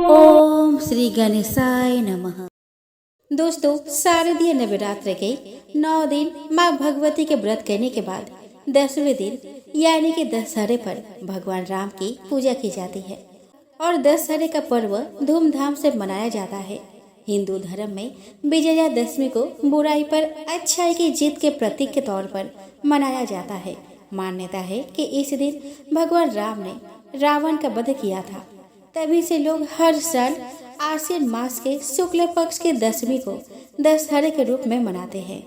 ओम श्री गणेशाय नमः। दोस्तों, शारदीय नवरात्र के 9 दिन माँ भगवती के व्रत करने के बाद 10वें दिन यानी कि दशहरे पर भगवान राम की पूजा की जाती है और दशहरे का पर्व धूमधाम से मनाया जाता है। हिंदू धर्म में विजयादशमी को बुराई पर अच्छाई की जीत के प्रतीक के तौर पर मनाया जाता है। मान्यता है कि इस दिन भगवान राम ने रावण का वध किया था। तभी से लोग हर साल आश्विन मास के शुक्ल पक्ष की दशमी को दशहरे के रूप में मनाते हैं।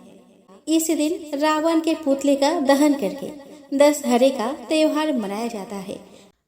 इस दिन रावण के पुतले का दहन करके दशहरे का त्योहार मनाया जाता है।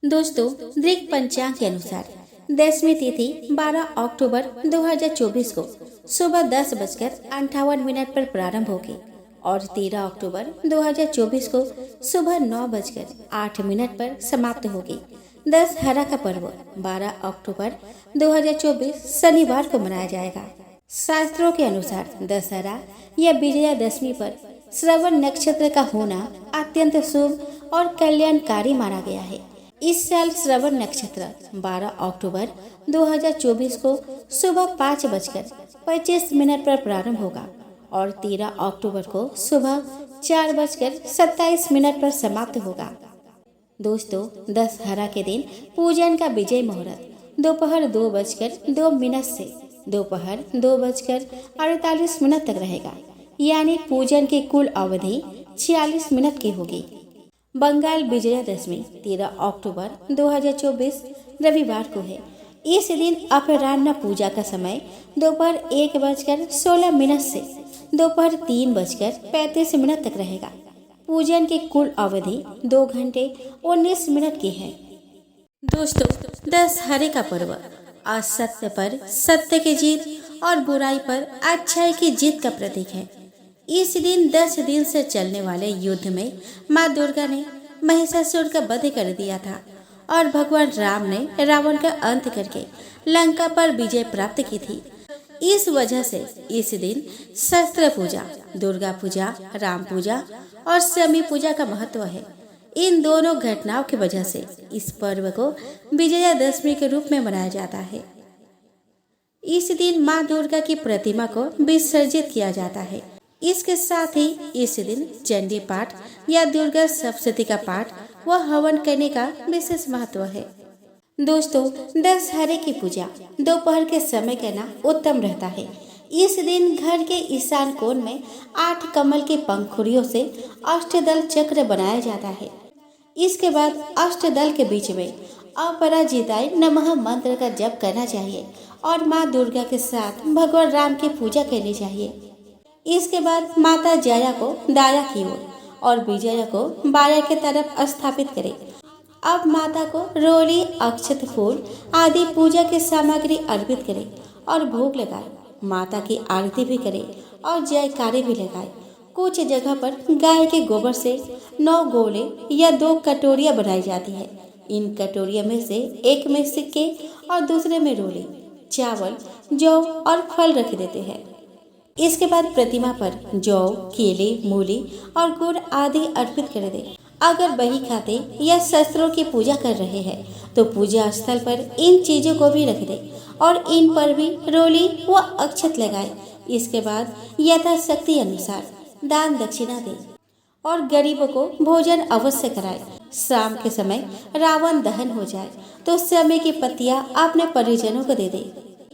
दोस्तों, दृक पंचांग के अनुसार दसवीं तिथि 12 अक्टूबर 2024 को सुबह 10:58 पर प्रारंभ होगी और 13 अक्टूबर 2024 को सुबह 9:08 पर समाप्त होगी। दशहरा का पर्व 12 अक्टूबर 2024 शनिवार को मनाया जाएगा। शास्त्रों के अनुसार दशहरा या विजयादशमी पर श्रवण नक्षत्र का होना अत्यंत शुभ और कल्याणकारी माना गया है। इस साल श्रवण नक्षत्र 12 अक्टूबर 2024 को सुबह 5:25 पर प्रारंभ होगा और 13 अक्टूबर को सुबह 4:27 पर समाप्त होगा। दोस्तों, दशहरा के दिन पूजन का विजय मुहूर्त दोपहर 2:02 से दोपहर 2:48 तक रहेगा, यानी पूजन की कुल अवधि 46 मिनट की होगी। बंगाल विजयादशमी 13 अक्टूबर 2024 रविवार को है। इस दिन अपराह्न पूजा का समय दोपहर 1:16 से दोपहर 3:35 तक रहेगा। पूजन की कुल अवधि 2 घंटे 19 मिनट की है। दोस्तों, दशहरे का पर्व असत्य पर सत्य की जीत और बुराई पर अच्छाई की जीत का प्रतीक है। इस दिन 10 दिन से चलने वाले युद्ध में माँ दुर्गा ने महिषासुर का वध कर दिया था और भगवान राम ने रावण का अंत करके लंका पर विजय प्राप्त की थी। इस वजह से इस दिन शस्त्र पूजा, दुर्गा पूजा, राम पूजा और शमी पूजा का महत्व है। इन दोनों घटनाओं की वजह से इस पर्व को विजयादशमी के रूप में मनाया जाता है। इस दिन माँ दुर्गा की प्रतिमा को विसर्जित किया जाता है। इसके साथ ही इस दिन चंडी पाठ या दुर्गा सप्तशती का पाठ व हवन करने का विशेष महत्व है। दोस्तों, दशहरे की पूजा दोपहर के समय करना उत्तम रहता है। इस दिन घर के ईशान कोण में 8 कमल की पंखुड़ियों से अष्टदल चक्र बनाया जाता है। इसके बाद अष्टदल के बीच में अपराजिताय नमः मंत्र का जप करना चाहिए और माँ दुर्गा के साथ भगवान राम की पूजा करनी चाहिए। इसके बाद माता जया को दाया की ओर और विजया को बाया की तरफ स्थापित करें। अब माता को रोली, अक्षत फूल आदि पूजा की सामग्री अर्पित करें और भोग लगाए। माता की आरती भी करें और जयकारे भी लगाए। कुछ जगह पर गाय के गोबर से 9 गोले या 2 कटोरियां बनाई जाती है। इन कटोरियों में से एक में सिक्के और दूसरे में रोली, चावल, जौ और फल रख देते हैं। इसके बाद प्रतिमा पर जौ, केले, मूली और गुड़ आदि अर्पित कर दे। अगर बही खाते या शस्त्रों की पूजा कर रहे हैं तो पूजा स्थल पर इन चीजों को भी रख दे और इन पर भी रोली व अक्षत लगाए। इसके बाद यथाशक्ति अनुसार दान दक्षिणा दे और गरीबों को भोजन अवश्य कराए। शाम के समय रावण दहन हो जाए तो समय की पत्तियां अपने परिजनों को दे दे।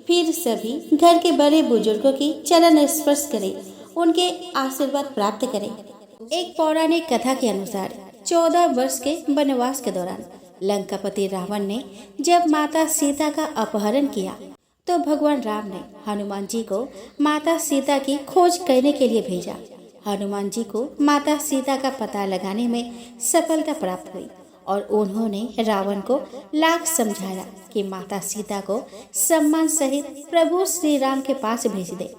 फिर सभी घर के बड़े बुजुर्गों की चरण स्पर्श करें, उनके आशीर्वाद प्राप्त करें। एक पौराणिक कथा के अनुसार 14 वर्ष के वनवास के दौरान लंकापति रावण ने जब माता सीता का अपहरण किया तो भगवान राम ने हनुमान जी को माता सीता की खोज करने के लिए भेजा। हनुमान जी को माता सीता का पता लगाने में सफलता प्राप्त हुई और उन्होंने रावण को लाख समझाया कि माता सीता को सम्मान सहित प्रभु श्री राम के पास भेज दे।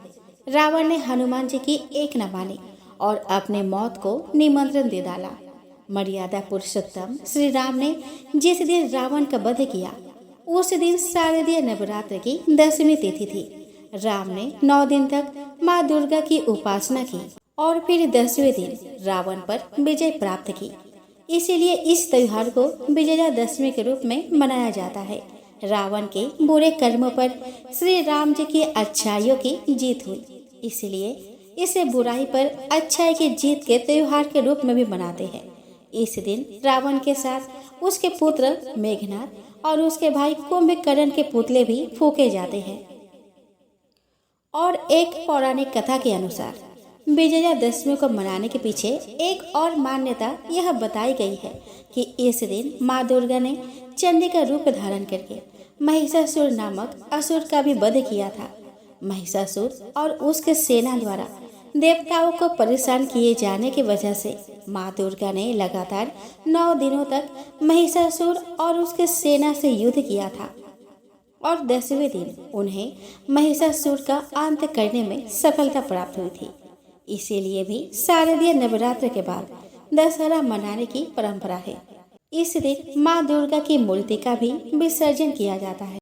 रावण ने हनुमान जी की एक न मानी और अपने मौत को निमंत्रण दे डाला। मर्यादा पुरुषोत्तम श्री राम ने जिस दिन रावण का वध किया उस दिन शारदीय नवरात्र की 10वीं तिथि थी। राम ने 9 दिन तक माँ दुर्गा की उपासना की और फिर 10वें दिन रावण पर विजय प्राप्त की। इसीलिए इस त्योहार को विजयादशमी के रूप में मनाया जाता है। रावण के बुरे कर्मों पर श्री राम जी की अच्छाइयों की जीत हुई। इसलिए इसे बुराई पर अच्छाई की जीत के त्योहार के रूप में भी मनाते हैं। इस दिन रावण के साथ उसके पुत्र मेघनाद और उसके भाई कुंभकर्ण के पुतले भी फूके जाते हैं। और एक पौराणिक कथा के अनुसार विजयादशमी को मनाने के पीछे एक और मान्यता यह बताई गई है कि इस दिन माँ दुर्गा ने चंडी का रूप धारण करके महिषासुर नामक असुर का भी वध किया था। महिषासुर और उसके सेना द्वारा देवताओं को परेशान किए जाने की वजह से माँ दुर्गा ने लगातार 9 दिनों तक महिषासुर और उसके सेना से युद्ध किया था और 10वें दिन उन्हें महिषासुर का अंत करने में सफलता प्राप्त हुई थी। इसीलिए भी शारदीय नवरात्र के बाद दशहरा मनाने की परंपरा है। इस दिन माँ दुर्गा की मूर्ति का भी विसर्जन किया जाता है।